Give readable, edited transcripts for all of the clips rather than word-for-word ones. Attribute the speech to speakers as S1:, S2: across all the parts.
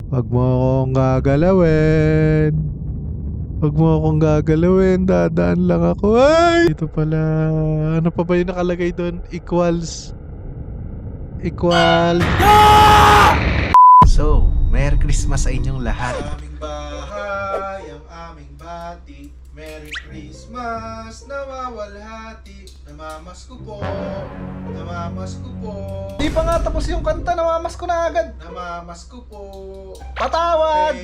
S1: Wag mo akong gagalawin. Wag mo akong gagalawin. Dadaan lang ako. Ay! Dito pala. Ano pa ba yung nakalagay doon? Equals. So, Merry Christmas sa inyong lahat.
S2: Aming bahay, ang aming bati. Merry Christmas, nawawalhati. Namamasko po, namamasko po.
S3: Di pa nga tapos yung kanta, namamasko na agad.
S2: Namamasko po.
S3: Patawad!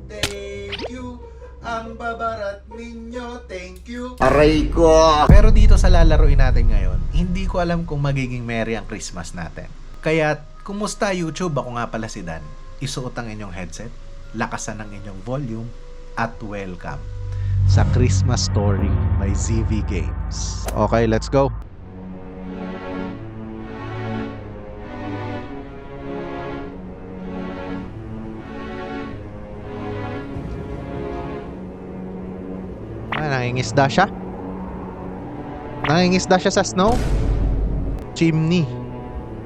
S2: Thank you. Ang babarat ninyo, thank you.
S3: Aray ko!
S1: Pero dito sa lalaruin natin ngayon, hindi ko alam kung magiging merry ang Christmas natin. Kaya, kumusta YouTube? Ako nga pala si Dan. Isuot ang inyong headset, lakasan ang inyong volume, at welcome sa Christmas Story by ZV Games. Okay, let's go! Nangingisda siya. Nangingisda siya sa snow. Chimney.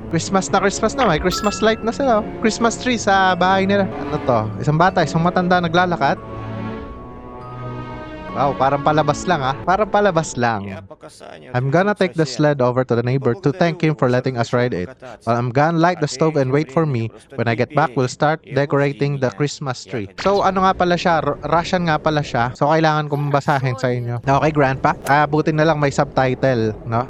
S1: Christmas na. May Christmas light na sila. Christmas tree sa bahay nila. Ano to? Isang bata, isang matanda naglalakad. Wow, parang palabas lang ah. Parang palabas lang. I'm gonna take the sled over to the neighbor to thank him for letting us ride it. Well, I'm gonna light the stove and wait for me. When I get back, we'll start decorating the Christmas tree. So, ano nga pala siya? Russian nga pala siya. So, kailangan kong basahin sa inyo. Okay, Grandpa? Buti na lang may subtitle, no?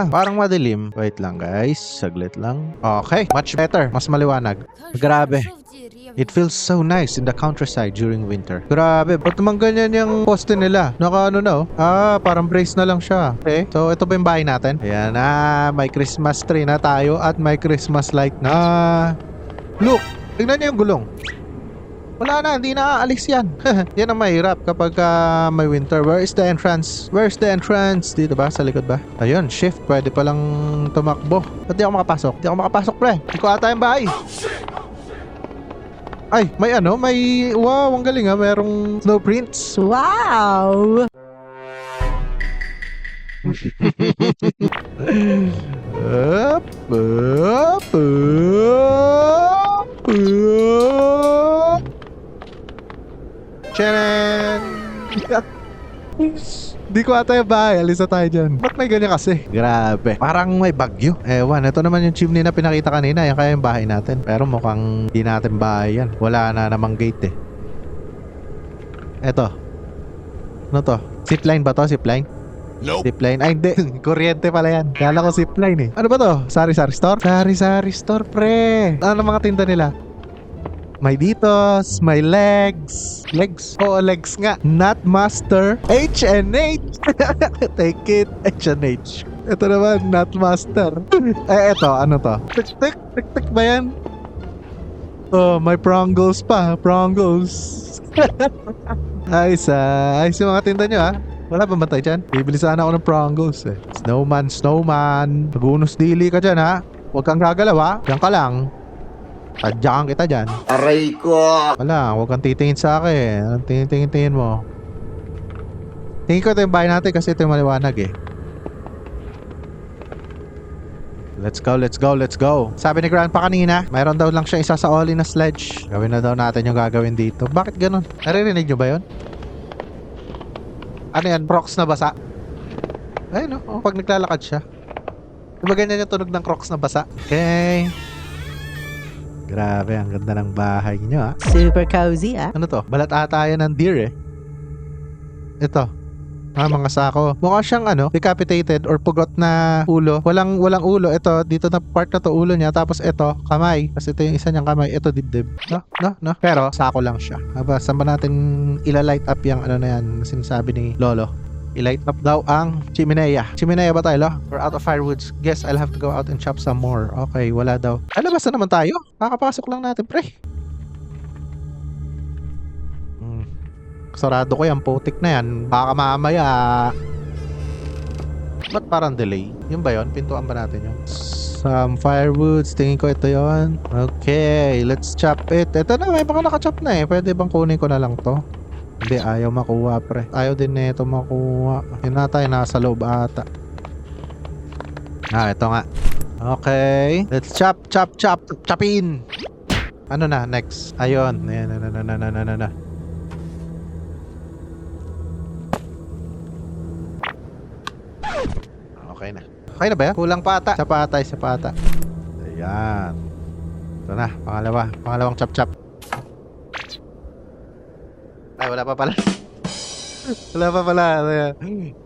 S1: Parang madilim. Wait lang, guys. Saglit lang. Okay, much better. Mas maliwanag. Grabe. It feels so nice in the countryside during winter. Grabe, ba't naman ganyan yung poste nila? Naka ano na oh. Parang brace na lang siya. Okay, so ito ba yung bahay natin? Ayan na, may Christmas tree na tayo at may Christmas light na. Look, tingnan niyo yung gulong. Wala na, hindi na aalis yan. Yan ang mahirap kapag may winter. Where is the entrance? Where's the entrance? Dito ba? Sa likod ba? Ayun, shift. Pwede palang tumakbo. Ba't di ako makapasok? Di ako makapasok, pre. Hindi ko ata yung bahay. Ay, may ano? May... Wow, ang galing ha. Merong snow prints. Wow! Up, up, up, up. Charan! Di ko ata yung bahay. Alis na tayo dyan. Ba't may ganyan kasi? Grabe. Parang may bagyo. Ewan. Ito naman yung chimney na pinakita kanina. Yan kaya yung bahay natin. Pero mukhang di natin bahay yan. Wala na namang gate eh. Eto. Ano to? Zipline ba to? Zipline?
S2: Nope.
S1: Zipline? Ay hindi. Kuryente pala yan. Kala ko zipline eh. Ano ba to? Sari-sari store? Sari-sari store pre. Ano mga tinda nila? May ditos, may legs. Legs? Oo, legs nga. Not master. H&H. Take it. H&H. Ito naman, not master. Ito, ano to? Tik-tik. Tik-tik ba yan? Oh, may Pringles pa. Pringles. Ayos ayos yung mga tinda nyo Wala ba bantay dyan? Bibili sana ako ng Pringles eh. Snowman. Magunos dili ka dyan Huwag kang gagalaw Diyan ka lang. Tadyakan kita dyan.
S3: Aray ko!
S1: Wala, huwag kang titingin sa akin. Anong tingin mo? Tingin ko ito yung bahay natin kasi ito yung maliwanag eh. Let's go. Sabi ni Grandpa kanina, mayroon daw lang siya isa sa Ollie na sledge. Gawin na daw natin yung gagawin dito. Bakit ganun? Naririnig nyo ba yun? Ano yan? Crocs na basa? Ay no, pag naglalakad siya. Diba ganyan yung tunog ng Crocs na basa? Okay. Grabe, ang ganda ng bahay nyo
S4: Super cozy
S1: Ano to? Balat ata yan ng deer eh. Ito. Mga sako. Mukha siyang decapitated or pugot na ulo. Walang ulo. Ito, dito na part na to ulo niya. Tapos ito, kamay. Kasi ito yung isa niyang kamay. Ito dibdib. No. Pero, sako lang siya. Saan ba natin ilalight up yung na yan? Sinasabi ni Lolo. I-light up daw ang chimenea. Chimenea ba tayo? We're out of firewoods. Guess I'll have to go out and chop some more. Okay, wala daw. Labas na naman tayo. Kakapasok lang natin, pre. Sarado ko yan. Putik na yan. Baka mamaya. Ba't parang delay? Yun ba yun? Pintuan ba natin yun? Some firewoods. Tingin ko ito yon. Okay, let's chop it. Ito na, may baka nakachop na eh. Pwede bang kunin ko na lang to? Hindi, ayaw makuha pre. Ayaw din nito makuha. Yun na tayo, nasa loob ata. Ito nga. Okay. Let's chop. Chopin. Ano na, next? Ayun. Ayan, na. Okay na. Okay na ba yan? Kulang pa ata. Isa pa ata. Ayan. Ito na, pangalawang chop-chop. Ay, wala pa pala. Wala pa pala. Ayan.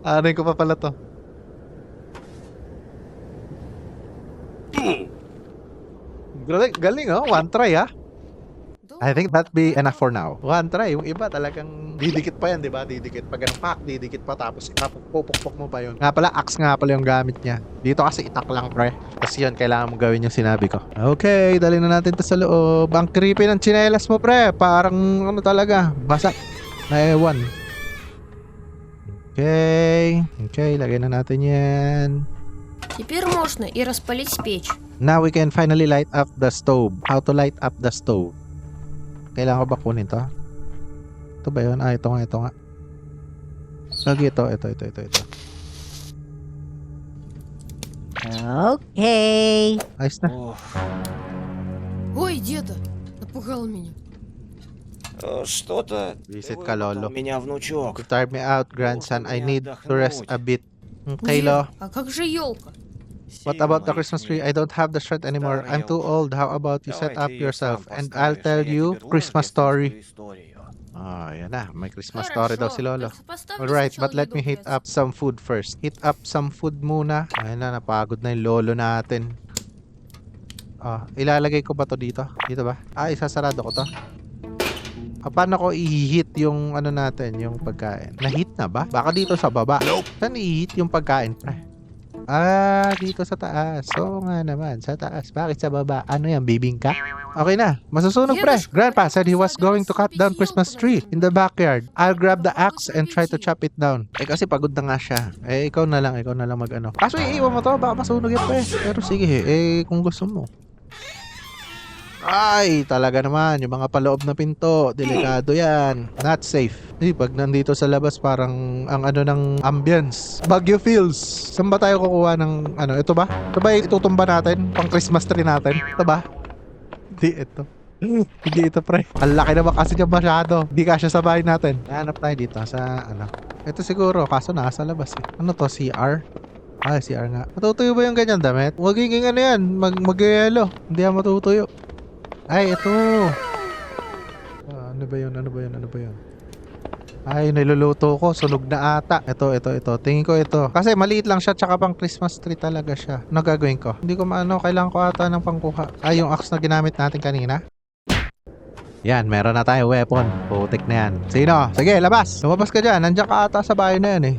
S1: Anin ko pa pala to. Galing oh, one try ah. I think that be enough for now. One try. Yung iba talagang didikit pa yan, di ba? Didikit pa ganun. Pak, didikit pa tapos ipapupukpok mo pa yun. Nga pala, axe nga pala yung gamit niya. Dito kasi itak lang, pre. Kasi yun, kailangan mo gawin yung sinabi ko. Okay, dali na natin to sa loob. Ang creepy ng tsinelas mo, pre. Parang ano talaga, basak na ewan. Okay. Okay, lagay na natin yan.
S4: Теперь можно и распалить печь.
S1: Now we can finally light up the stove. How to light up the stove? Kailangan ko ba kunin to? Ito ba yun? Ah, ito nga. Lagi ito.
S5: Okay.
S1: Ayos na.
S4: Ой, деда, напугал меня.
S2: Что-то
S1: Visit ka, Lolo.
S2: меня внучок.
S1: You tired me out, grandson. I need to rest a bit. Okay,
S4: Деда,
S1: Lo.
S4: а как же елка?
S1: What about the Christmas tree? I don't have the strength anymore. I'm too old. How about you set up yourself and I'll tell you Christmas story. Ah, yan na. May Christmas story daw si Lolo.
S4: Так поставьте
S1: Alright,
S4: сначала
S1: but let
S4: еду
S1: me
S4: в
S1: heat
S4: яйца.
S1: up some food first. Heat up some food muna. Ayun na, napagod na yung lolo natin. Ah, ilalagay ko ba to dito? Dito ba? Ah, isasarado ko to. Ah, paano ko i-heat yung ano natin, yung pagkain? Na-heat na ba? Baka dito sa baba. Saan i-heat yung pagkain, pre? Ah, dito sa taas. Oo nga naman, sa taas. Bakit sa baba? Ano yan, bibingka? Okay na, masusunog pre. Grandpa said he was going to cut down Christmas tree in the backyard. I'll grab the axe and try to chop it down. Eh kasi pagod na nga siya. Eh ikaw na lang mag-ano. Kaso iiwan mo to, baka masunog yan pre. Pero sige, eh kung gusto mo. Ay, talaga naman, yung mga paloob na pinto, delikado yan. Not safe. Pag nandito sa labas, parang ang ano ng ambience. Baguio feels. Saan ba tayo kukuha ng ano? Ito ba? Ito ba yung itutumba natin? Pang Christmas tree natin? Ito ba? Hindi ito. Hindi ito pre. Ang laki naman kasi niya masyado. Hindi kasya sa bahay natin. Hanap tayo dito sa ano. Ito siguro, kaso nasa labas eh. Ano to? CR? Ah, CR nga. Matutuyo ba yung ganyan damit? Magiging ano yan? Mag-yelo. Hindi yan matutuyo. Ay, ito. Ano ba yun? Ay, niluluto ko. Sunog na ata. Ito. Tingin ko ito. Kasi maliit lang siya, tsaka pang Christmas tree talaga siya. Ano gagawin ko? Hindi ko maano. Kailangan ko ata ng pangkuha. Ay, yung axe na ginamit natin kanina. Yan, meron na tayo weapon. Putik na yan. Sino? Sige, labas. Lumabas ka dyan. Nandiyan ka ata sa bahay na yan eh.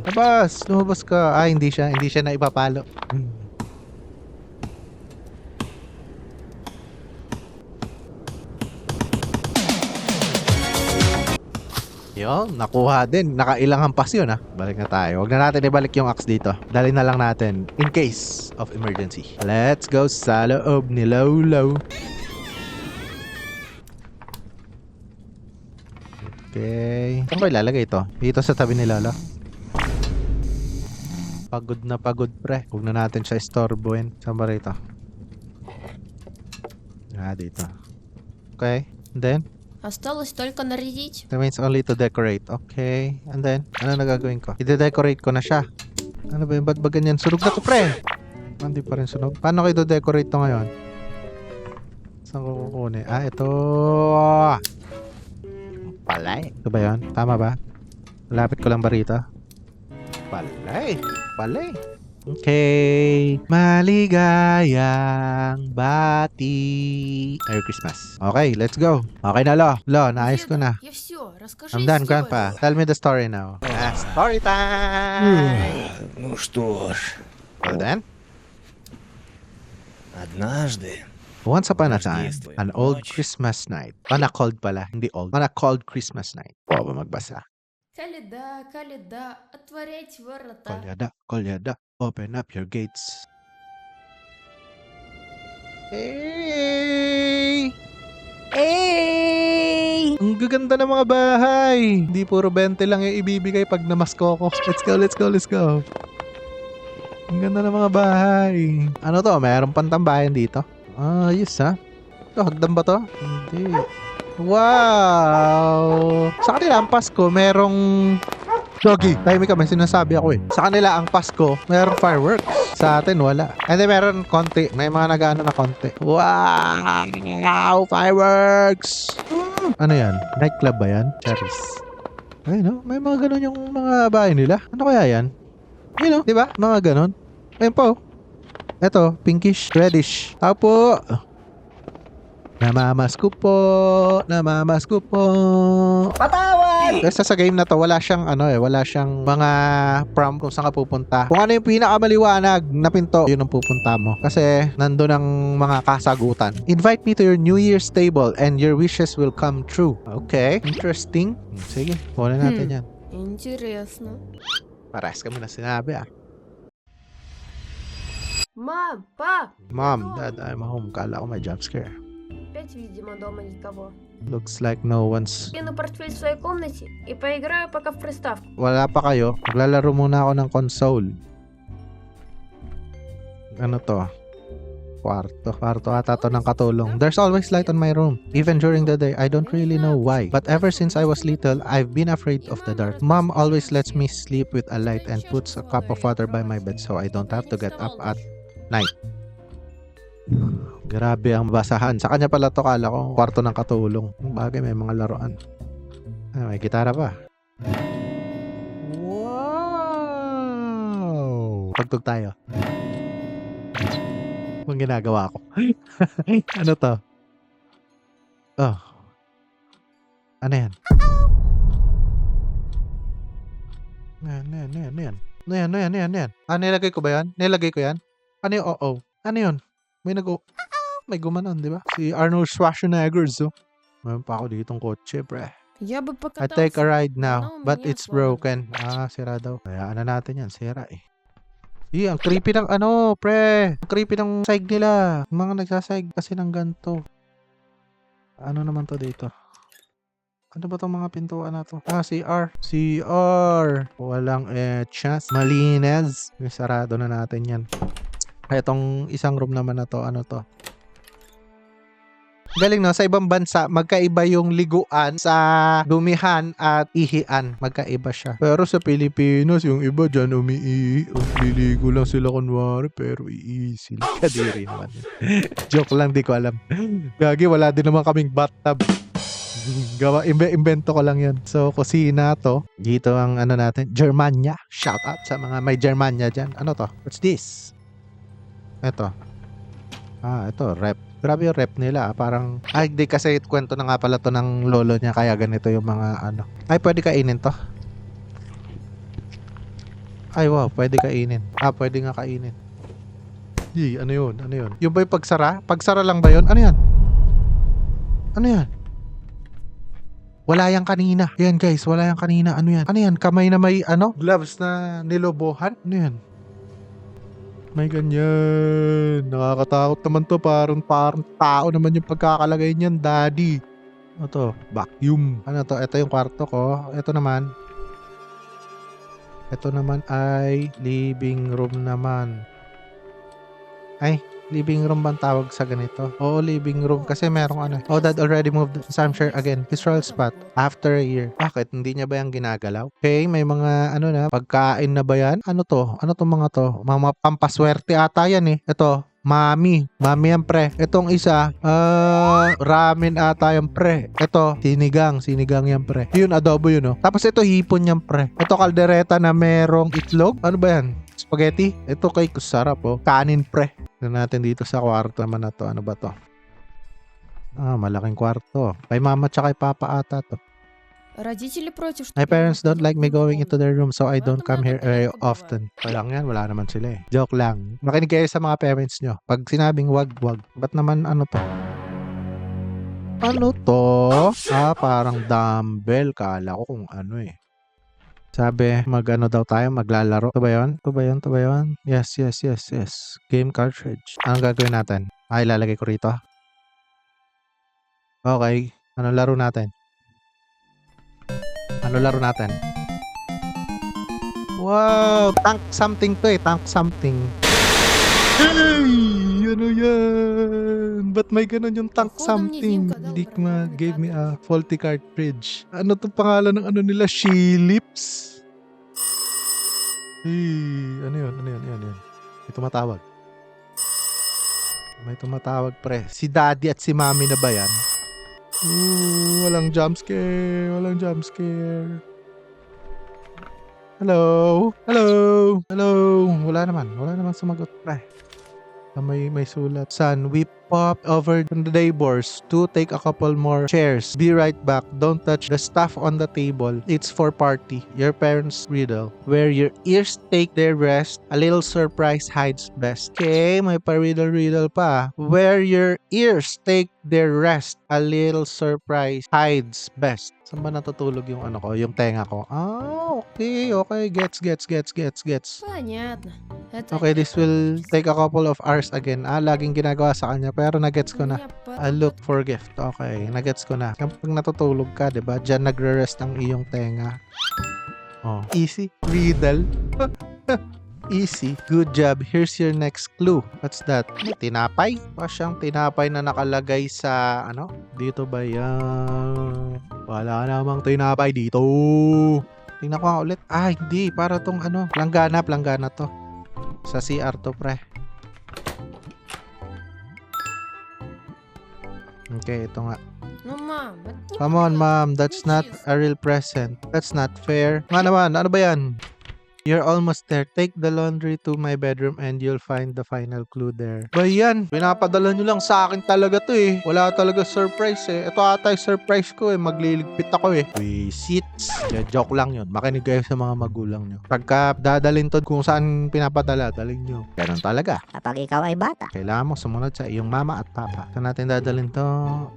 S1: Lumabas ka. Ay, hindi siya na ipapalo. Yun, nakuha din. Nakailang hampas yun ha. Balik na tayo. Huwag na natin ibalik yung axe dito. Dali na lang natin in case of emergency. Let's go sa loob ni Lolo. Okay. Saan ko ilalagay ito? Dito sa tabi ni Lolo. Pagod na pagod pre. Huwag na natin siya istorbohin. Saan ba rito? Ah, dito. Okay. And then?
S4: Осталось только нарядить.
S1: Remains only to decorate. Okay. And then, ano na gagawin ko? I-decorate ko na siya. Ano ba yun? Ba't ba ganyan? Sunog na to, pre! Hindi pa rin sunog. Paano ko i-decorate to ngayon? Saan ko kukunin? Ah, ito! Palay. Ito ba yun? Tama ba? Lapit ko lang ba rito? Palay. Okay. Maligayang bati. Merry Christmas. Okay, let's go. Okay na, Lo. Lo, naayos ko na.
S4: Я все, расскажи
S1: I'm done,
S4: историю.
S1: Grandpa. Tell me the story now. Story time!
S2: Ну что ж,
S1: Well then,
S2: однажды
S1: once upon a time, an old Christmas night. Cold pala, hindi old. On a cold Christmas night. O ba magbasa?
S4: Коляда, коляда, отворять ворота.
S1: Kolyada, open up your gates. Hey! Ang gaganda ng mga bahay. Hindi puro 20 lang yung ibibigay pag namasko ko. Let's go. Ang ganda ng mga bahay. Ano to? Mayroon pang tambayan dito. Ayos ha. Ito, hagdan ba to? Hindi. Wow! Sa kanila, ang Pasko, merong... Doggy, tahimik ka, may sinasabi ako eh. Sa kanila, ang Pasko, merong fireworks. Sa atin, wala. And then, meron konti. May mga nag-ano na konti. Wow! Fireworks! Ano yan? Nightclub ba yan? Cherries. Ay, no? May mga ganun yung mga bahay nila. Ano kaya yan? Ayun, no? Diba? Mga ganun. Ayun po. Ito, pinkish, reddish. Tao po. Namamasko po. Namamasko po.
S3: Patawad!
S1: Kasi sa game na to, wala siyang wala siyang mga prompt kung saan ka pupunta. Kung ano yung pinakamaliwanag na pinto, yun ang pupunta mo. Kasi nandun ang mga kasagutan. Invite me to your New Year's table and your wishes will come true. Okay, interesting. Sige, kunin natin yan.
S4: Интересно.
S1: Pares ka mo na sinabi ah.
S4: Мам, пап,
S1: Mom, Dad, I'm home. Kala ko may jump scare.
S4: опять, видимо, дома никого.
S1: Looks like no one's...
S4: Кину портфель в своей комнате и поиграю пока в приставку.
S1: Wala pa kayo. Maglalaro muna ako ng console. Ano to? Kwarto. Kwarto ata to ng katulong. There's always light on my room. Even during the day, I don't really know why. But ever since I was little, I've been afraid of the dark. Mom always lets me sleep with a light and puts a cup of water by my bed so I don't have to get up at night. Grabe ang basahan. Sa kanya pala to, kala ko kwarto ng katulong. Bagay, may mga laruan. Ay, may gitara pa. Wow! Pagtug tayo. Kung ginagawa ko. Ano to? Oh. Ano yan? Ano yan? Nilagay ko ba yan? Nilagay ko yan? Ano yung oo? Ano yun? May gumanon, di ba? Si Arnold Schwarzenegger, so. Mayroon pa ako ditong kotse, pre.
S4: Я бы
S1: I
S4: покатался.
S1: take a ride now,
S4: No,
S1: but
S4: may
S1: it's
S4: slowly.
S1: broken. Ah, sira daw. Hayaan na natin yan, sira eh. Ang creepy ng pre. Ang creepy ng saig nila. Yung mga nagsasaig kasi ng ganito. Ano naman to dito? Ano ba tong mga pintuan na to? Ah, CR. CR. Walang chance. Malinis. Sarado na natin yan. Itong isang room naman na to, ano to? Galing no, sa ibang bansa, magkaiba yung liguan sa dumihan at ihian. Magkaiba siya. Pero sa Pilipinas, yung iba dyan umiihi. Liligo lang sila kunwari, pero iihi sila. Kadiri naman. Joke lang, di ko alam. Gagi, wala din naman kaming bathtub. Invento ko lang yan. So, kusina to. Dito ang ano natin, Germania. Shout out sa mga may Germania dyan. Ano to? What's this? Ito. Ah, ito, rep. Grabe yung rep nila. Parang, di kasi kwento na nga pala to ng lolo niya. Kaya ganito yung mga ano. Ay, pwede kainin to. Ay, wow, pwede kainin. Pwede nga kainin. Ano yun? Ano yun? Yung ba yung pagsara? Pagsara lang ba yun? Ano yan? Ano yan? Wala yang kanina. Yan guys, wala yang kanina. Ano yan? Ano yan? Kamay na may gloves na nilobohan? Ano yan? May ganyan. Nakakatakot naman to. Parang tao naman yung pagkakalagay niyan, daddy. Ano to? Vacuum. Ano to? Ito yung kwarto ko. Ito naman. Ito naman ay living room naman. Ay, living room bang tawag sa ganito? Oo, living room. Kasi merong Oh, dad already moved his armchair again. His royal spot. After a year. Bakit? Hindi niya ba yung ginagalaw? Okay, may mga pagkain na ba yan? Ano to? Ano to mga to? Mga pampaswerte ata yan eh. Ito, mami. Mami yan pre. Itong isa, ramen ata yan pre. Ito, sinigang. Sinigang yan pre. Yun, adobo yun oh. Tapos ito, hipon yan pre. Ito, kaldereta na merong itlog. Ano ba yan? Spaghetti? Ito kay sarap oh. Kanin pre. Tignan natin dito sa kwarto naman na to. Ano ba to? Malaking kwarto. Kay mama tsaka kay papa ata to.
S4: Родители против, что
S1: My
S4: я
S1: parents don't
S4: выхожу
S1: like me
S4: в
S1: going
S4: комнату.
S1: into their room so I don't
S4: Поэтому
S1: come
S4: это
S1: here very
S4: редко
S1: often.
S4: бывает.
S1: Walang yan, wala naman sila eh. Joke lang. Makinig kayo sa mga parents nyo. Pag sinabing wag. Ba't naman ano to? Ano to? Parang dumbbell. Kala ko kung ano eh. Sabi, daw tayo, maglalaro. Ito ba yun? Yes. Game cartridge. Anong gagawin natin? Ilalagay ko rito. Okay. Anong laro natin? Wow! Tank something to eh. Tank something. Hey! Ano yan? Ba't may ganun yung tank
S5: Походу, мне
S1: something?
S5: Димка дал
S1: Hindi
S5: нормальный
S1: gave me a
S5: кабель.
S1: faulty cartridge. Ano to pangalan ng ano nila? Shilips? Ano yun? Ano yun? May tumatawag. May tumatawag, pre. Si daddy at si mommy na ba yan? Walang jump scare. Walang jump scare. Hello? Hello? Hello? Wala naman sumagot, pre. May sulat. Son, we pop over the neighbors to take a couple more chairs. Be right back. Don't touch the stuff on the table. It's for party. Your parents' riddle. Where your ears take their rest, a little surprise hides best. Okay, may pa-riddle pa. Where your ears take their rest, a little surprise hides best. Saan ba natutulog yung ano ko? Yung tenga ko. Okay. Gets.
S5: Понятно. Это
S1: Okay, this will take a couple of hours again. Laging ginagawa sa kanya pero nagets ko
S5: у
S1: na.
S5: меня под-
S1: I look for gift. Okay, nagets ko na. Kapag natutulog ka, 'di ba? Diyan nagre-rest ang iyong tenga. Oh, easy. Riddle. Easy. Good job. Here's your next clue. What's that? Tinapay? Pa siyang tinapay na nakalagay sa ano? Dito ba yan? Wala namang tinapay dito. Tingnan ko nga ulit. Hindi. Para tong ano. Langgana to. Sa CR to, pre. Okay, ito nga.
S5: Ну, мам, это
S1: Come on, mom. That's not a real present. That's not fair. Nga naman, ano ba yan? You're almost there. Take the laundry to my bedroom and you'll find the final clue there. Ba yan? Pinapadala nyo lang sa akin talaga to eh. Wala talaga surprise eh. Ito ata yung surprise ko eh. Magliligpit ako eh. Visits. Joke lang yun. Makinig kayo sa mga magulang nyo. Pagka dadalhin to kung saan pinapadala, dalhin nyo. Ganun talaga.
S3: Kapag ikaw ay bata.
S1: Kailangan mo sumunod sa iyong mama at papa. Saan natin dadalhin to?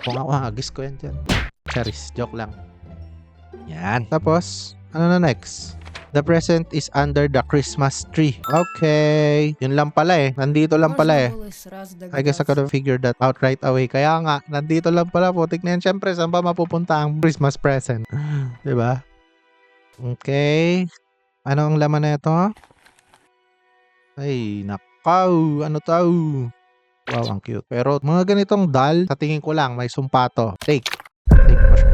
S1: Kung ako, agis ko yan dyan. Charis. Joke lang. Yan. Tapos, ano na next? The present is under the Christmas tree. Okay. Yun lang pala eh. Nandito lang pala eh.
S5: можно было сразу
S1: I guess I could have figured that out right away. Kaya nga, nandito lang pala. Putik na yan. Siyempre, saan ba mapupunta ang Christmas present? Diba? Okay. Ano ang laman na ito? Ay, nakaw. Ano to? Wow, ang cute. Pero mga ganitong dal, sa tingin ko lang, may sumpa to. Take mo siya.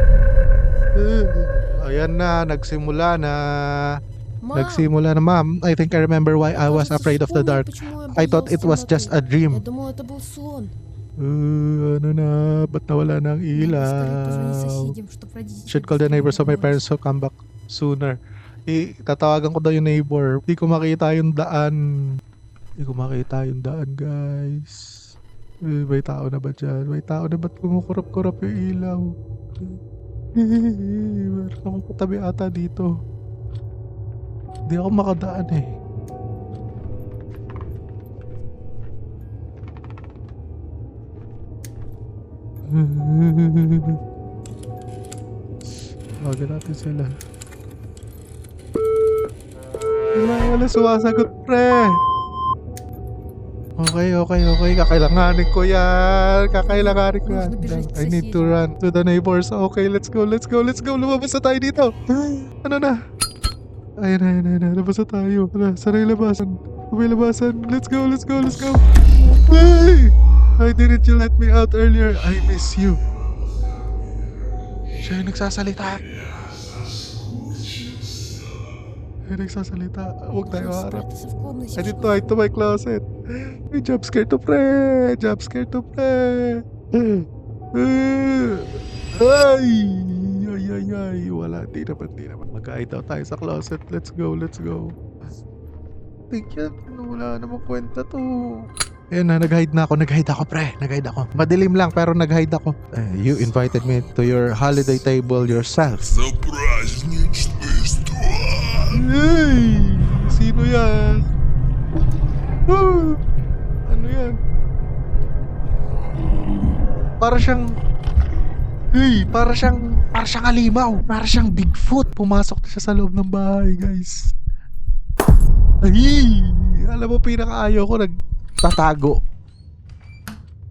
S1: Ayan na, nagsimula na.
S5: Мам,
S1: Nagsimula na, ma'am. I think I remember why I was
S5: кажется,
S1: afraid of the
S5: вспомнил,
S1: dark.
S5: почему
S1: I
S5: я
S1: thought it
S5: боялся
S1: was just
S5: темноты.
S1: a dream.
S5: Я думал, это был сон.
S1: Ano na? Ba't nawala ng
S5: Надо скорее позвонить
S1: ilaw?
S5: соседям, чтоб родители
S1: Should call the
S5: быстрее
S1: neighbor so my
S5: вернулись.
S1: parents will come back sooner. Tatawagan ko daw yung neighbor. Hindi ko makita yung daan. Guys. May tao na ba dyan? May tao na ba't kumukurap-kurap yung ilaw? Meron akong katabi ata dito. Hindi ako makadaan eh. Tawagan natin sila. Wala sumasagot, pre. Okay. Kakailanganin ko yan.
S5: Нужно бежать к
S1: I need to
S5: соседям.
S1: run to the neighbors. Okay, let's go. Lumabas na tayo dito. Ano na? Ayun na. Labas na tayo. Saan yung labasan? May labasan. Let's go. Hey! Why didn't you let me out earlier? I miss you. Siya yung nagsasalita. Huwag tayo
S5: Нужно
S1: harap.
S5: спрятаться в комнате,
S1: I need
S5: чтобы
S1: to hide to my closet. May jump scare to pre. Ay. Wala. Di naman. Mag-hide out tayo sa closet. Let's go. Tingnan. Wala namang kwenta to. Ayun na, nag-hide ako, pre. Madilim lang, pero nag-hide ako. You invited me to your holiday table yourself. Hey! Sino yan? Ano yan? Para siyang halimaw. Para siyang Bigfoot. Pumasok na siya sa loob ng bahay, guys. Ay! Alam mo, pinakaayaw ko nagtatago.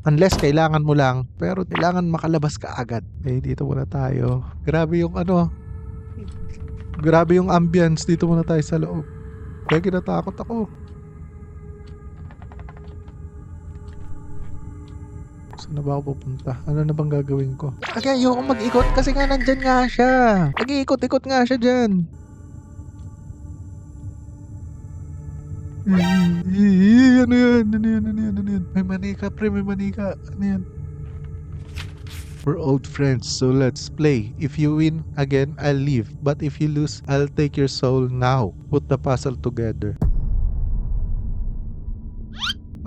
S1: Unless kailangan mo lang. Pero kailangan makalabas ka agad. Dito muna tayo. Grabe yung ambience. Dito muna tayo sa loob. Kaya kinatakot ako. Saan na ba ako pupunta? Ano na bang gagawin ko? Okay, ayoko mag-ikot kasi nga nandyan nga siya. Mag-iikot-ikot nga siya dyan. Ano yan? Ano yan? Ano yan? Ano yan? May manika, pre. May manika. Ano yan? We're old friends, so let's play. If you win again, I'll leave. But if you lose, I'll take your soul now. Put the puzzle together.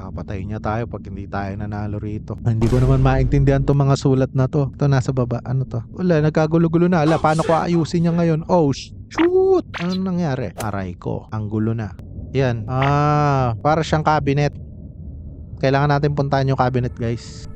S1: Papatayin niya tayo pag hindi tayo nanalo rito. Hindi ko naman maintindihan tong mga sulat na to. Ito nasa baba. Ano to? Wala, nagkagulo-gulo na. Ala, paano ko ayusin niya ngayon? Oh, shoot! Ano nangyari? Aray ko. Ang gulo na. Yan. Para siyang cabinet. Kailangan natin puntahan yung cabinet, guys.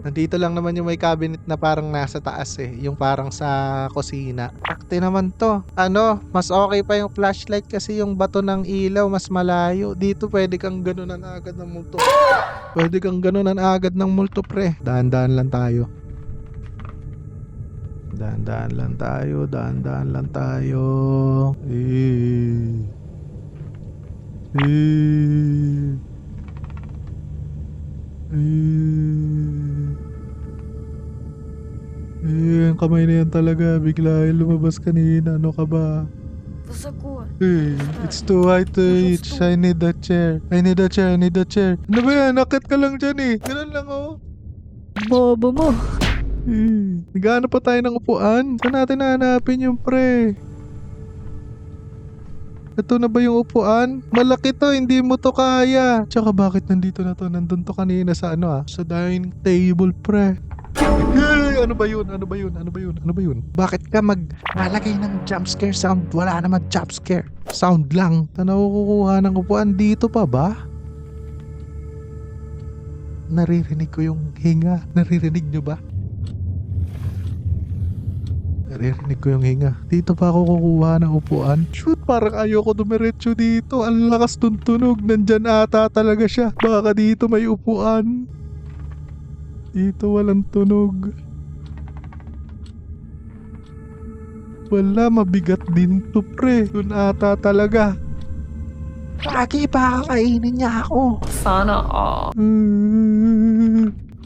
S1: Nandito lang naman yung may cabinet na parang nasa taas eh. Yung parang sa kusina. Akte naman to. Ano, mas okay pa yung flashlight kasi yung bato ng ilaw mas malayo. Dito pwede kang ganunan agad ng multo. Pwede kang ganunan agad ng multo, pre. Daan-daan lang tayo. Daan-daan lang tayo. Daan-daan lang tayo. Ang kamay na yan talaga. Bigla yung lumabas kanina. Ano ka ba?
S4: Высоко.
S1: It's too high to reach. I need a chair. I need a chair. I need a chair. Ano ba yan? Nakit ka lang dyan eh. Ganun lang oh.
S3: Bobo mo.
S1: Naghahanap pa tayo ng upuan. Saan natin hahanapin yung pre? Ito na ba yung upuan? Malaki to, hindi mo to kaya. Tsaka bakit nandito na to? Nandun to kanina sa sa dining table, pre. Hey, ano ba yun? Ano ba yun? Ano ba yun? Ano ba yun? Bakit ka maglalagay ng jumpscare sound? Wala naman jumpscare. Sound lang. Saan ako kukuha ng upuan? Dito pa ba? Naririnig ko yung hinga. Naririnig nyo ba? Naririnig ko yung hinga. Dito pa ako kukuha ng upuan. Shoot, parang ayoko dumiretso dito. Ang lakas ng tunog. Nandyan ata talaga siya. Baka dito may upuan. Dito walang tunog. Wala, mabigat din to, pre. Doon ata talaga. Lagi pa kakainin niya ako.
S3: Sana all.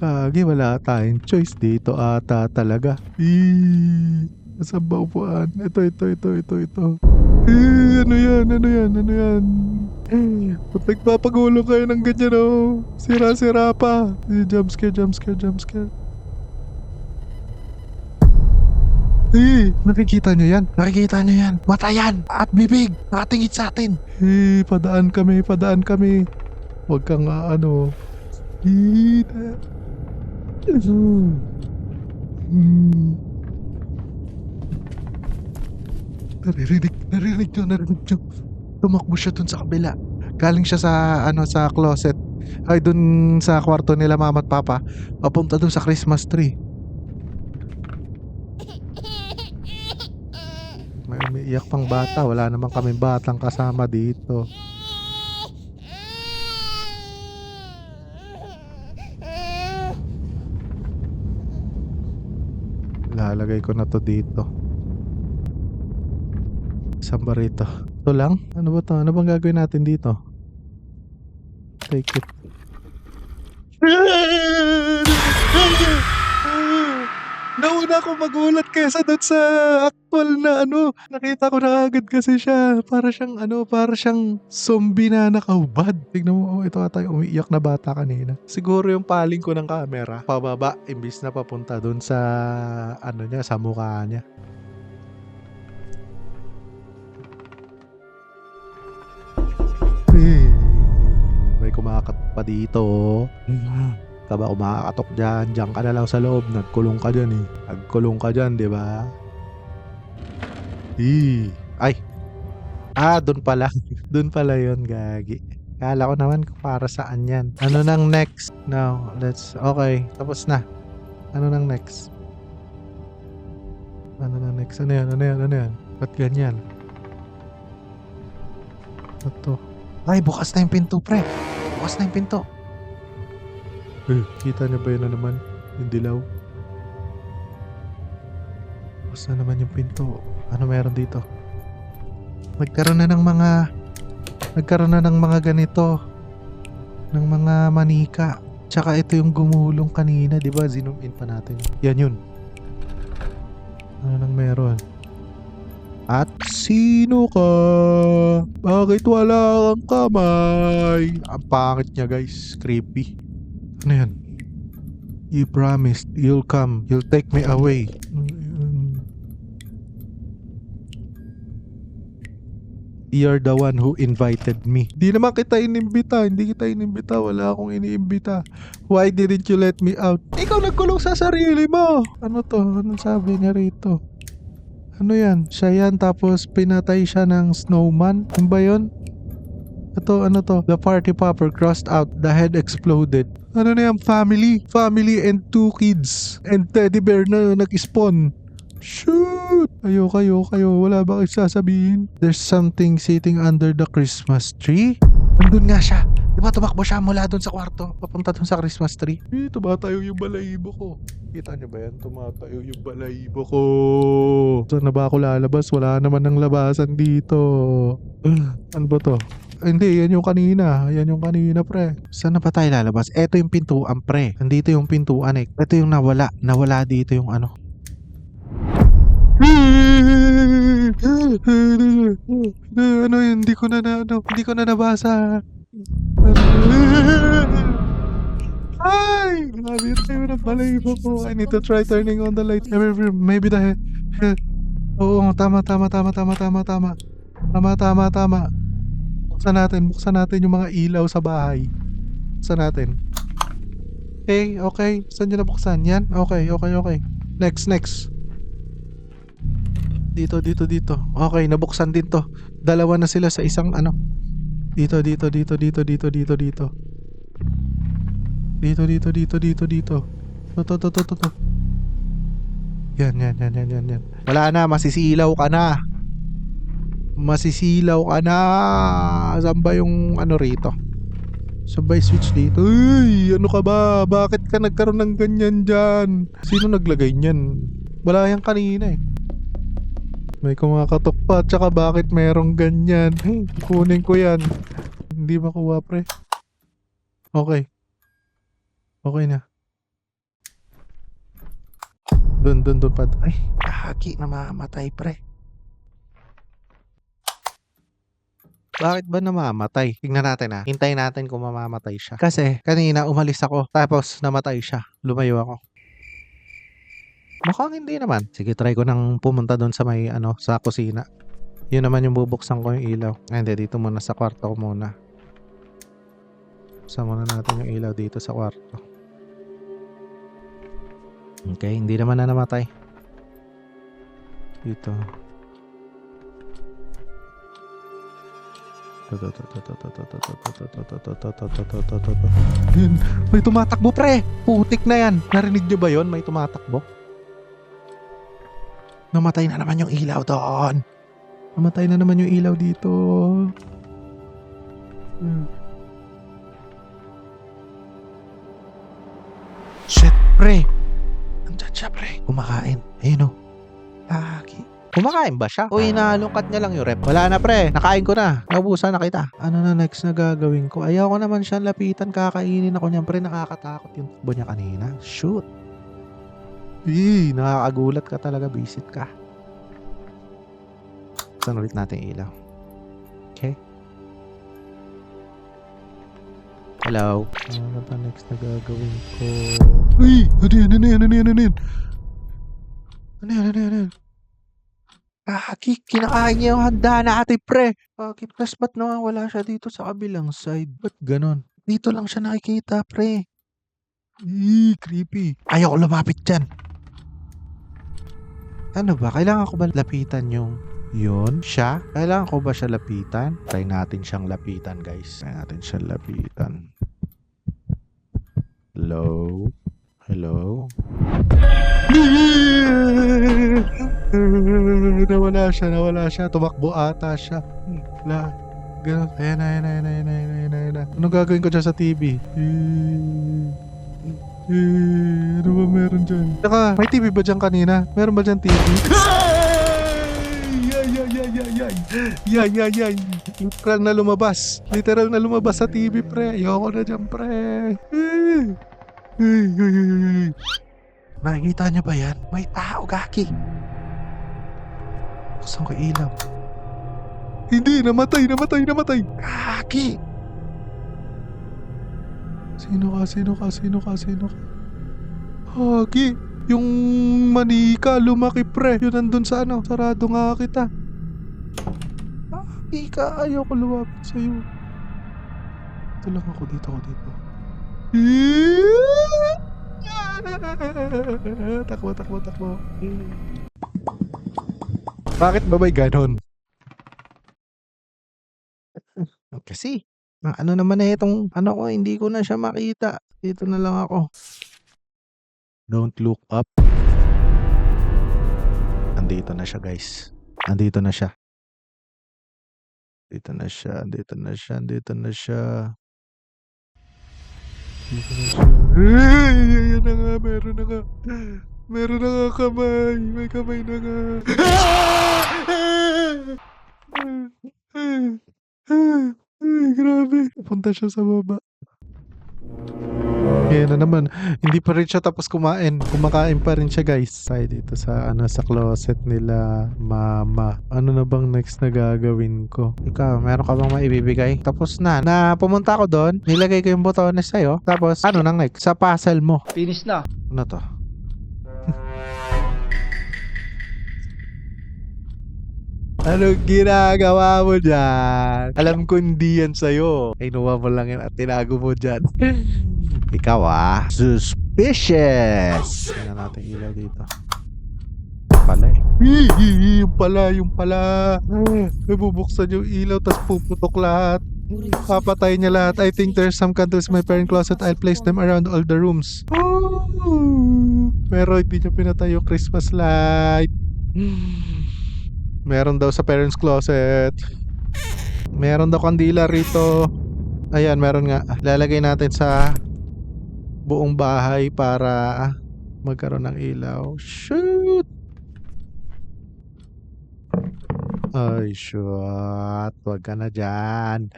S1: Lagi wala tayong choice. Dito ata talaga. Saan ba upuan? Ito. Ano yan? Ano yan? Ano yan? Ba't nagpapagulo kayo ng ganyan oh? Sira-sira pa. Jumpscare. Nakikita nyo yan? Nakikita nyo yan? Mata yan! At bibig! Nakatingit sa atin! Padaan kami. Huwag kang Naririnig nyo. Tumakbo siya dun sa kabila. Galing siya sa closet. Ay, dun sa kwarto nila mama at papa. Papunta dun sa Christmas tree. May umiiyak pang bata. Wala naman kaming batang kasama dito. Lalagay ko na to dito. Saan ba rito? Ito lang? Ano ba to? Ano bang gagawin natin dito? Take it. Nauna ako magulat kaysa doon sa actual na Nakita ko na agad kasi siya. Para siyang zombie na nakaubad. Tignan mo, ito ata yung umiiyak na bata kanina. Siguro yung paling ko ng camera, pababa, imbis na papunta doon sa, sa mukha niya. May kumakatok pa dito. Kaba kumakatok dyan. Diyan ka na lang sa loob. Nagkulong ka dyan eh. Nagkulong ka dyan, di ba? Ay. Doon pala. Doon pala yun, gagi. Kala ko naman kung para saan yan. Ano nang next? Now, okay. Tapos na. Ano nang next? Ano yan? Ba't ganyan? Ito. Ay, bukas na yung pinto, pre. Bukas na yung pinto. Kita niyo ba yun na naman? Yung dilaw. Bukas na naman yung pinto. Ano meron dito? Nagkaroon na ng mga ganito. ng mga manika. Tsaka ito yung gumulong kanina, di ba? Zoom in pa natin. Yan yun. Ano nang meron? At sino ka? Bakit wala kang kamay? Ang pangit niya guys. Creepy. Ano yan? You promised you'll come. You'll take me away. You're the one who invited me. Di naman kita inimbita. Hindi kita inimbita. Wala akong iniimbita. Why didn't you let me out? Ikaw nagkulong sa sarili mo. Ano to? Anong sabi niya rito? Ano yan? Siya yan tapos pinatay siya ng snowman. Ano ba yun? Ito, ano to? The party popper crossed out. The head exploded. Ano na yan? Family. Family and 2 kids. And teddy bear na nag-spawn. Shoot! Kayo. Wala ba kayo sasabihin? There's something sitting under the Christmas tree. Nandun nga siya. Diba tumakbo siya mula dun sa kwarto papunta dun sa Christmas tree? Tumatayo yung balahibo ko. Kita nyo ba yan? Tumatayo yung balahibo ko. Saan na ba ako lalabas? Wala naman ng labasan dito. Ano ba to? Hindi, yan yung kanina. Yan yung kanina, pre. Saan na ba tayo lalabas? Ito yung pintuan, pre. Nandito yung pintuan, eh. Ito yung nawala. Nawala dito yung ano. Ano yun? Hindi ko na nabasa. Ay! Grabe tayo ng balahibo ko. I need to try turning on the light. Maybe the... Oo, tama. Buksan natin yung mga ilaw sa bahay. Buksan natin. Okay. Saan nyo nabuksan? Yan? Okay. Next. Dito. Okay, nabuksan din to. Dalawa na sila sa isang ano. Dito. Dito. To. Yan. Wala na, masisilaw ka na. Saan ba yung ano rito? Sabay switch dito. Uy, ano ka ba? Bakit ka nagkaroon ng ganyan dyan? Sino naglagay niyan? Wala yan kanina eh. May kumakatok pa. Tsaka bakit merong ganyan? Kunin ko yan. Hindi makuha, pre. Okay na. Dun pa. Ay, haki na mamamatay, pre. Bakit ba namamatay? Tingnan natin ha. Hintayin natin kung mamamatay siya. Kasi kanina umalis ako. Tapos namatay siya. Lumayo ako. Mukhang hindi naman. Sige, try ko nang pumunta doon sa may sa kusina. Yun naman yung bubuksan ko yung ilaw. Ay, hindi. Dito muna sa kwarto ko muna. Buksan muna natin yung ilaw dito sa kwarto. Okay, hindi naman na namatay. Dito. May tumatakbo, pre. Putik na yan. Narinig nyo ba yon? May tumatakbo. Namatay na naman yung ilaw doon. Namatay na naman yung ilaw dito. Shit, pre. Andyan siya, pre. Kumakain. Ayun o. Lagi. Kumakain ba siya? O inaalungkat niya lang yung rep? Wala na, pre. Nakain ko na. Naubusan na kita. Ano na next na gagawin ko? Ayaw ko naman siyang lapitan. Kakainin ako niyan, pre. Nakakatakot yung takbo niya kanina. Shoot. Nakakagulat ka talaga. Visit ka. Saan ulit natin ilaw? Okay. Hello. Ano ba next na gagawin ko? Ano yan? Ano yan? Kinakain niya yung handa natin, pre. Bakit? Ba't nawawala siya dito sa kabilang side? Ba't ganon? Dito lang siya nakikita, pre. Creepy. Ayaw ko lumapit dyan. Ano ba? Kailangan ko ba lapitan yung yun? Siya? Kailangan ko ba siya lapitan? Try natin siyang lapitan, guys. Hello? Nawala siya. Tumakbo ata siya. Ganun. Ayan na. Anong gagawin ko dyan sa TV? Ano ba meron dyan? Saka, may TV ba dyan kanina? Meron ba dyan TV? Yay. Literal na lumabas. Literal na lumabas sa TV, pre. Ayoko na dyan, pre. Nakikita niyo ba yan? May tao, Gaki. Buksan ko ilaw. Hindi, namatay. Gaki. Sino ka? Gaki. Yung manika, lumaki, pre. Yun nandun sa ano. Sarado nga kita. Ika, ayoko lumapit sa'yo. Dito lang ako, dito. Takbo. Bakit ba may ganon? Kasi, ano naman na itong, ano ko, hindi ko na siya makita. Dito na lang ako. Don't look up. Andito na siya, guys. Andito na siya. Ayan na nga, meron na nga kamay. May kamay na nga. Ay, grabe. Punta siya sa baba. Kaya na naman, hindi pa rin siya tapos kumain. Kumakain pa rin siya, guys. Tayo dito sa sa closet nila, mama. Ano na bang next na gagawin ko? Ikaw, meron ka bang maibibigay? Tapos na pumunta ako doon, nilagay ko yung botones sa'yo. Tapos, ano nang next? Sa puzzle mo.
S2: Finish na.
S1: Ano to? Anong ginagawa mo dyan? Alam ko hindi yan sa'yo. Inuwa mo lang yan at tinago mo dyan. Ikaw suspicious! Tingnan natin ilaw dito. Pala Yung pala. Bubuksan yung ilaw tas puputok lahat. Papatay niya lahat. I think there's some candles in my parent closet. I'll place them around all the rooms. Pero hindi niya pinatay yung Christmas light. Meron daw sa parents closet. Meron daw kandila rito. Ayan, meron nga. Lalagay natin sa buong bahay para magkaroon ng ilaw. Shoot! Ay, shoot. Huwag ka na dyan.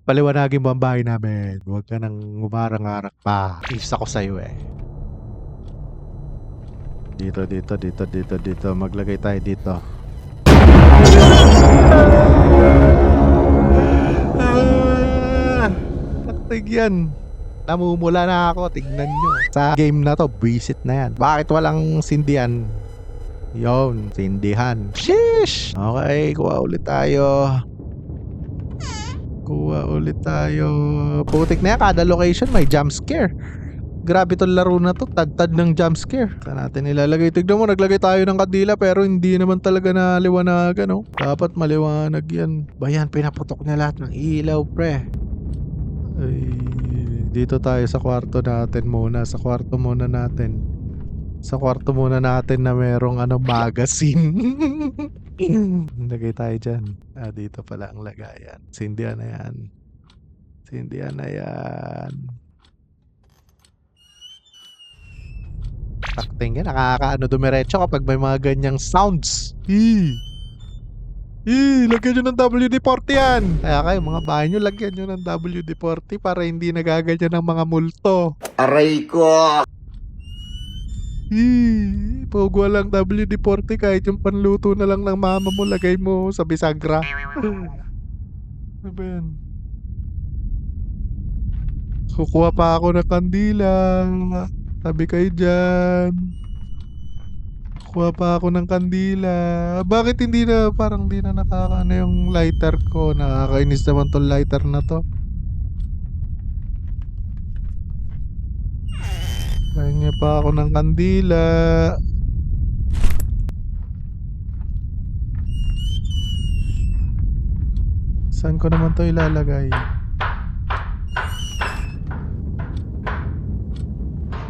S1: Paliwanagin mo ang bahay namin. Huwag ka nang umarang-arak pa. Isa ko sa'yo eh. Dito. Maglagay tayo dito. Taktig yan. Namumula na ako. Tignan nyo. Sa game na to, visit na yan. Bakit walang sindihan? Yon, sindihan. Sheesh! Okay, kuha ulit tayo. Putik na yan. Kada location may jump scare. Grabe tong laro na to, tad-tad ng jump scare. Saan natin ilalagay? Tignan mo, naglagay tayo ng kandila pero hindi naman talaga na liwanagan, no? Dapat maliwanag yan. Bayan, pinaputok niya lahat ng ilaw, pre. Ay, dito tayo sa kwarto natin muna. Sa kwarto muna natin na merong magazine. Lagay tayo dyan. Dito pala ang lagayan. Sindihan na yan. Takting yan, dumiretso kapag may mga ganyang sounds. Lagyan nyo ng WD-40 yan. Kaya kayo, mga bahay nyo, lagyan nyo ng WD-40 para hindi nagaganyan ng mga multo.
S2: Aray ko!
S1: Pag walang WD-40, kahit yung panluto na lang ng mama mo, lagay mo sa bisagra. Ano ba yan? Kukuha pa ako ng kandila. Sabi kayo dyan. Kuha pa ako ng kandila. Bakit hindi na, parang hindi na nakakaano yung lighter ko? Nakakainis naman tong lighter na to. Kanya pa ako ng kandila. Saan ko naman to ilalagay?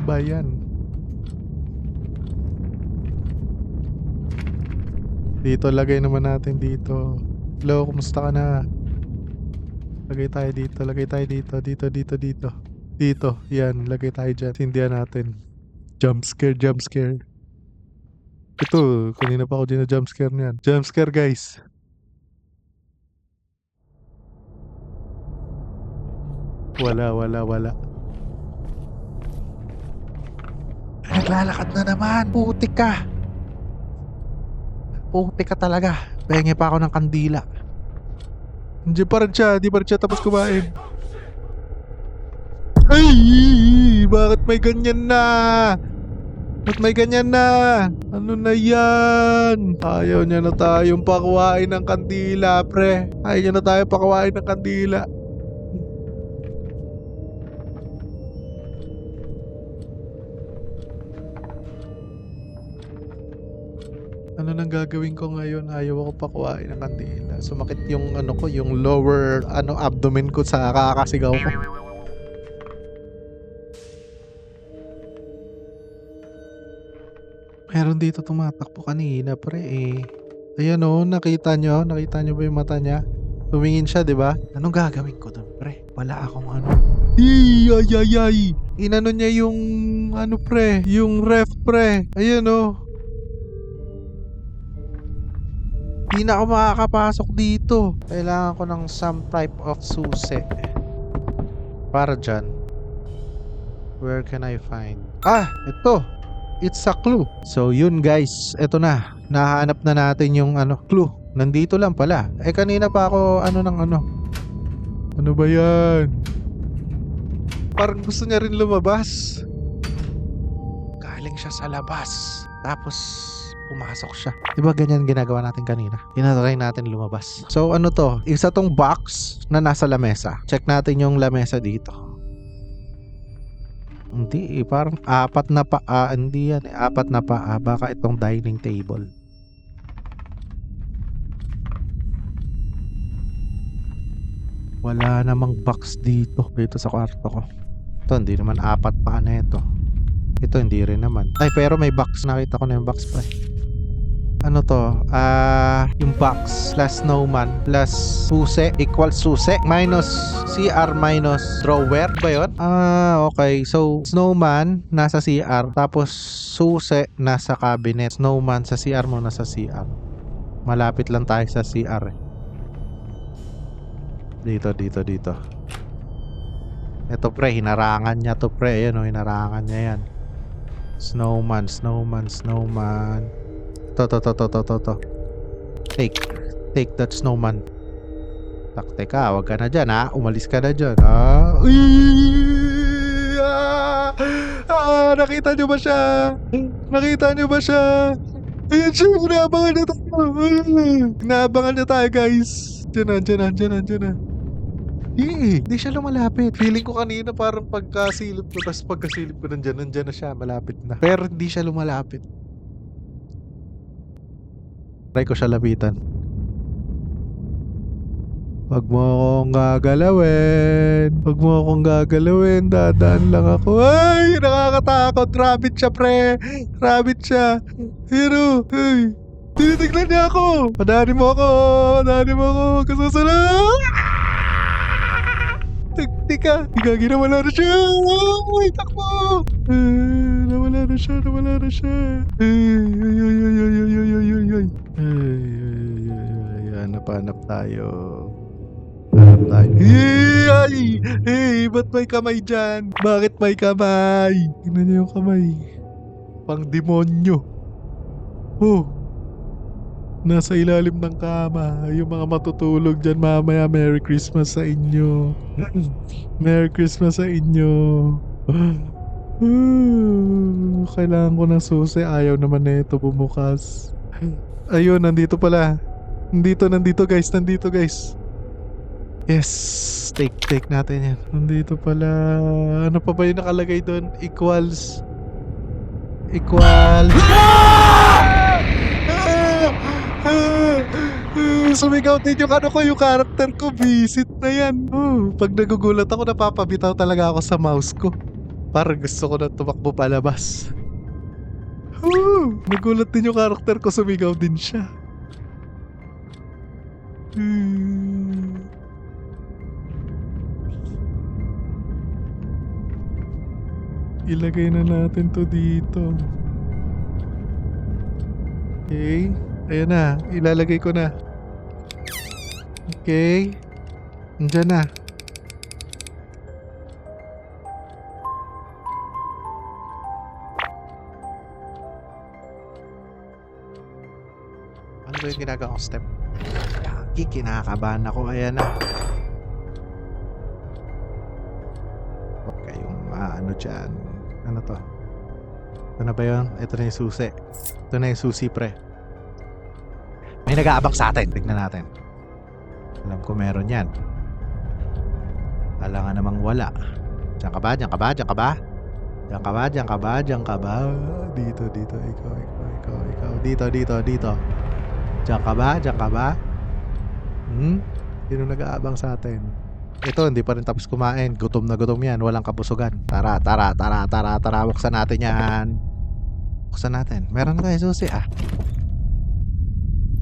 S1: Bayan. Dito, lagay naman natin dito. Hello, kumusta ka na? Lagay tayo dito. Dito, yan, lagay tayo dyan. Sindihan natin. Jump scare. Ito, kanina pa ako din na jumpscare niyan. Jumpscare, guys. Wala. Naglalakad na naman. Putik ka. Putik ka talaga. Pengi pa ako ng kandila. Hindi pa rin siya tapos kumain. Ay! Bakit may ganyan na? Ba't may ganyan na? Ano na yan? Ayaw niya na tayong pakuwain ng kandila, pre. Ayaw niya na tayong pakuwain ng kandila. Ano nang gagawin ko ngayon? Ayaw ako pakuwain ng kandila. Sumakit yung ano ko, yung lower abdomen ko sa kakasigaw ko. Meron dito tumatakbo kanina, pre eh. Ayan o, nakita nyo ba yung mata niya? Tumingin siya, di ba? Anong gagawin ko doon, pre? Wala akong ano. Ay. Inano niya yung pre, yung ref, pre. Ayan o. Di na ako makakapasok dito. Kailangan ko ng some type of susi. Para dyan. Where can I find? Ah, ito. It's a clue. So yun guys, ito na. Nahanap na natin yung clue. Nandito lang pala. Eh kanina pa ako Ano ba yan? Parang gusto niya rin lumabas. Galing siya sa labas. Tapos pumasok siya. Diba ganyan ginagawa natin kanina? Tinatry natin lumabas. So ano to? Isa tong box na nasa lamesa. Check natin yung lamesa dito. Hindi parang apat na paa. Hindi yan apat na paa. Baka itong dining table. Wala namang box dito sa kwarto ko. Ito hindi naman apat paa na ito. Ito hindi rin naman. Ay pero may box. Nakita ko na yung box pa. Ano to? Yung box plus snowman plus susi equals susi minus CR minus drawer ba yun? Okay. So, snowman nasa CR tapos susi nasa cabinet. Snowman sa CR mo nasa CR. Malapit lang tayo sa CR eh. Dito. Ito pre, hinarangan niya to pre. Ayan o, hinarangan niya yan. Snowman. To. Take that snowman. Teka, wag ka na dyan ha. Umalis ka na dyan ha. Nakita nyo ba siya? Ayan siya, naabangan na tayo guys. Diyan na. Hindi siya lumalapit. Feeling ko kanina parang pagkasilip ko, tapos pagkasilip ko nandiyan na siya, malapit na. Pero hindi siya lumalapit. Try ko siya lapitan. Wag mo akong gagalawin. Dadaan lang ako. Ay, nakakatakot. Rabbit siya, pre. Pero, ay, tinitignan niya ako. Padaanin mo ako. Huwag ka susunod. Tika. Nawala na siya. Ay, takbo. Nawala na siya. Hanap tayo. Ba't may kamay dyan? Bakit may kamay? Tingnan niyo yung kamay. Pang demonyo. Nasa ilalim ng kama. Yung mga matutulog dyan mamaya, Merry Christmas sa inyo. Kailangan ko ng susi. Ayaw naman na ito bumukas. Ayun, nandito pala. Nandito guys. Yes, take natin yan. Nandito pala. Ano pa ba yung nakalagay doon? Equals. Sumigaw din yung yung character ko. Visit na yan. Pag nagugulat ako, napapabitaw talaga ako sa mouse ko. Parang gusto ko na tumakbo palabas. Nagulat din yung character ko. Sumigaw din siya. Ilagay na natin to dito. Okay. Ayan na. Ilalagay ko na. Okay. Andyan na. Ano ba yung ginagawang step? Yaki, kinakabahan ako. Ayan na. Huwag kayong ano dyan. Ano to? Ito na ba yun? Ito na yung susi. Ito na yung susi, pre. May nag-aabang sa atin. Tignan natin. Alam ko meron yan. Alam nga namang wala. Diyan ka ba? Diyan ka ba? Diyan ka ba? Diyan ka ba? Diyan ka ba? Diyan ka ba? Dito, dito. Ikaw. Dito. Diyan ka ba? Diyan ka ba? Sino nag-aabang sa atin? Ito, hindi pa rin tapos kumain. Gutom na gutom yan. Walang kabusugan. Tara. Buksan natin yan. Buksan natin. Meron na tayo susi, ah.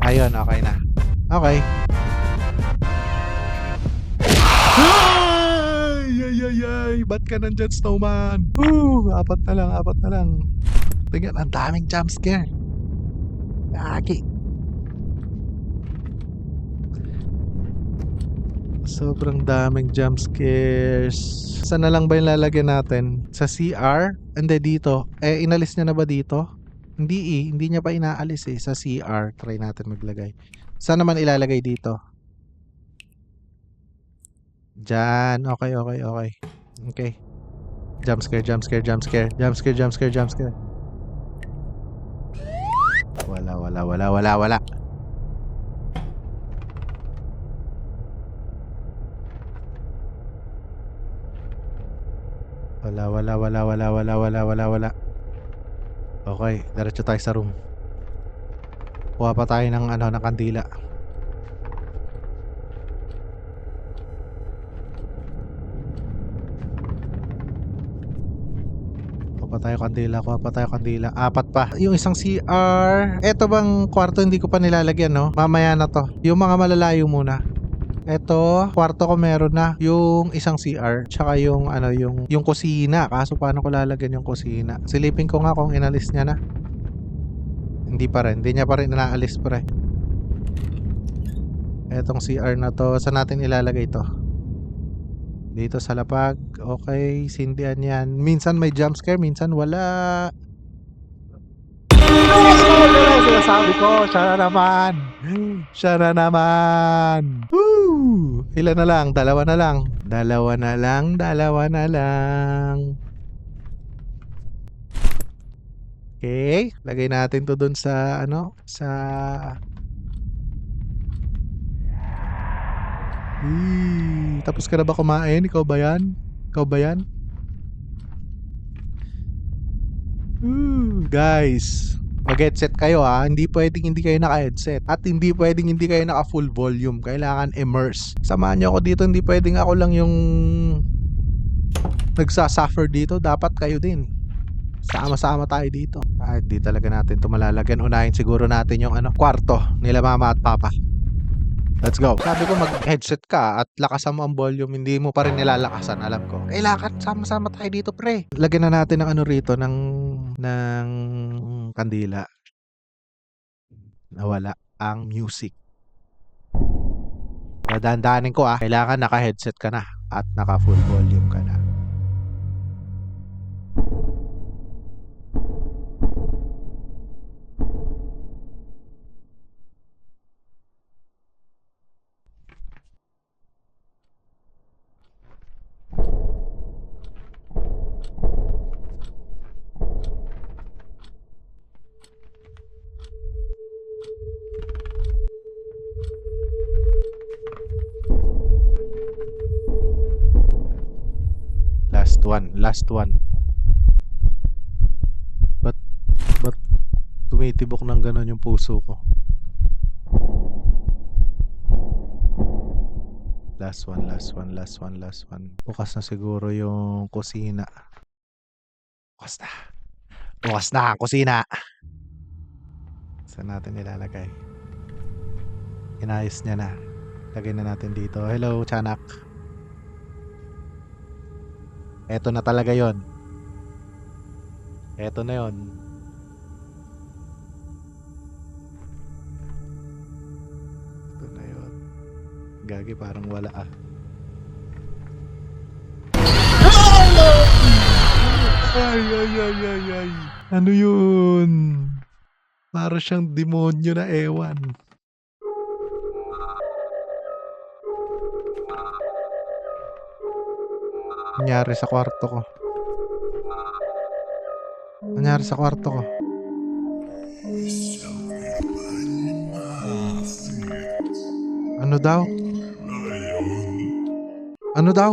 S1: Ayun, okay na. Okay. Ay! Ba't ka nandyan, snowman? Apat na lang. Tingnan, ang daming jump scare. Yaki. Sobrang daming jump scares. Saan na lang ba yung lalagyan natin? Sa CR? Hindi, dito. Inalis niya na ba dito? Hindi niya pa inaalis eh. Sa CR, try natin maglagay. Saan naman ilalagay dito? Diyan. Okay. Okay. Jump scare. Wala. Wala. Okay, diretso tayo sa room. Kuha pa tayo ng ng kandila. Kuha pa tayo kandila. Apat pa. Yung isang CR. Eto bang kwarto hindi ko pa nilalagyan, no? Mamaya na to. Yung mga malalayo muna. Eto, kwarto ko meron na yung isang CR, tsaka yung yung kusina. Kaso paano ko lalagyan yung kusina? Silipin ko nga kung inalis niya na. Hindi niya pa rin inaalis, pre. Etong CR na to, saan natin ilalagay to? Dito sa lapag. Okay, sindihan yan. Minsan may jump scare, minsan wala. Sinasabi ko, siya na naman. Woo! Ilan na lang? Dalawa na lang. Okay, lagay natin to dun sa tapos ka na ba kumain? Ikaw ba yan? Guys, mag-headset kayo ha. Hindi pwedeng hindi kayo naka-headset. At hindi pwedeng hindi kayo naka-full volume. Kailangan immerse. Samahan nyo ako dito. Hindi pwedeng ako lang yung nagsasuffer dito. Dapat kayo din. Sama-sama tayo dito. Ay, di talaga natin ito malalagyan. Unahin siguro natin yung kwarto nila mama at papa. Let's go. Sabi ko mag-headset ka at lakasan mo ang volume, hindi mo pa rin nilalakasan, alam ko. Kailangan sama-sama tayo dito, pre. Lagyan na natin ng rito ng kandila. Nawala ang music. Dadaan-daanin ko kailangan naka-headset ka na at naka-full volume ka na. Last one. Ba't tumitibok ng ganon yung puso ko? Last one. Bukas na siguro yung kusina. Bukas na ang kusina. Saan natin ilalagay? Inayos niya na. Lagay na natin dito. Hello, Chanak. Eto na talaga yon. Eto na yon. Gagi, parang wala ah. Ay. Ano yun? Para siyang demonyo na ewan. Nangyari sa kwarto ko. Nangyari sa kwarto ko. Ano daw? Ano daw?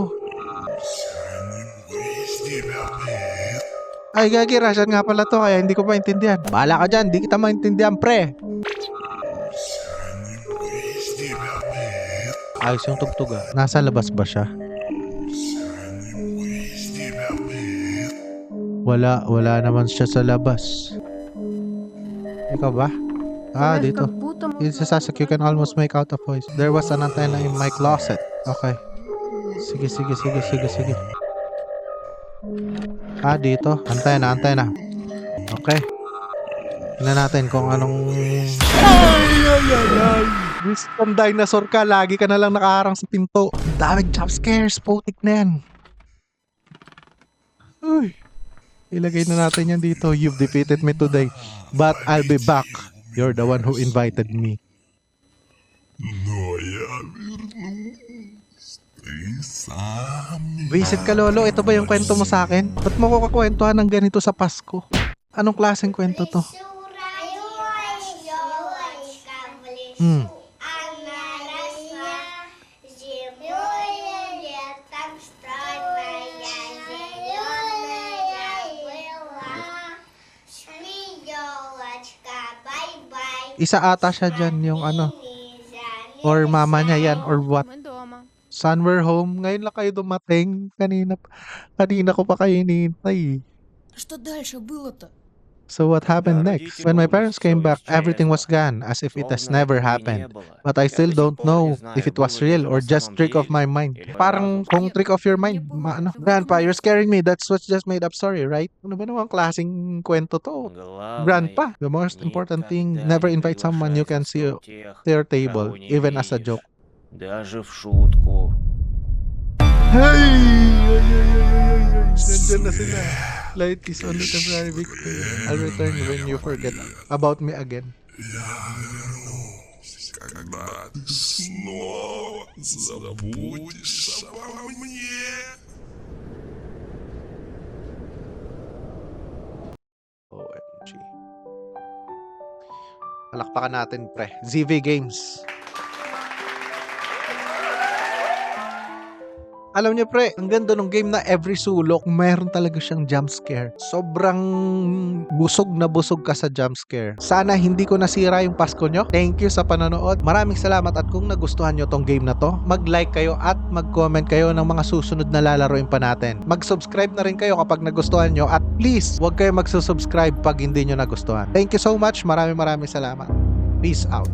S1: Ay, gagi, Russian nga pala to, kaya hindi ko maintindihan. Bahala ka dyan, di kita maintindihan, pre. Ayos yung tugtog ah. Nasa labas ba siya? Wala naman siya sa labas. Ikaw ba? Ah,
S4: Знаешь,
S1: dito.
S4: как будто мы-
S1: It's a Sasek, you can almost make out a voice. There was an antenna in my closet. Okay. Sige. Ah, dito. Antenna. Okay. Tingnan natin kung anong... Ay! Wisdom dinosaur ka, lagi ka na lang nakaharang sa pinto. Ang daming jump scares, putik na yan. Uy. Ilagay na natin yan dito. You've defeated me today, but I'll be back. You're the one who invited me. Visit ka, Lolo. Ito ba yung kwento mo sa akin? Ba't mo ko kakwentuhan ng ganito sa Pasko? Anong klaseng kwento to? Hmm.
S6: Она росла зимой, летом стройная, зеленая была. Спи, елочка, бай-бай.
S1: Isa ata siya dyan yung ano. Or mama niya yan or what.
S5: Мы дома.
S1: Somewhere home. Ngayon lang kayo dumating. Kanina ko pa kayo hinihintay.
S5: Что дальше было-то?
S1: So what happened next? When my parents came back, everything was gone, as if it has never happened. But I still don't know if it was real or just trick of my mind. Parang kung trick of your mind, ano? Grandpa, you're scaring me. That's what's just made up story, right? Ano ba namang klaseng kwento to? Grandpa, the most important thing, never invite someone you can see to your table, even as a joke.
S7: Даже в шутку.
S1: Hey! Nandyan na sila. Light is only temporary victory. I'll return when you forget about me again.
S8: Когда ты снова забудешь обо мне.
S1: OMG. Palakpakan natin, pre. ZV Games. Alam niyo, pre, ang ganda ng game na every sulok, mayroon talaga siyang jump scare. Sobrang busog na busog ka sa jump scare. Sana hindi ko nasira yung Pasko nyo. Thank you sa panonood. Maraming salamat at kung nagustuhan nyo tong game na to, mag-like kayo at mag-comment kayo ng mga susunod na lalaroin pa natin. Mag-subscribe na rin kayo kapag nagustuhan nyo at please, huwag kayo magsusubscribe pag hindi nyo nagustuhan. Thank you so much. Maraming salamat. Peace out.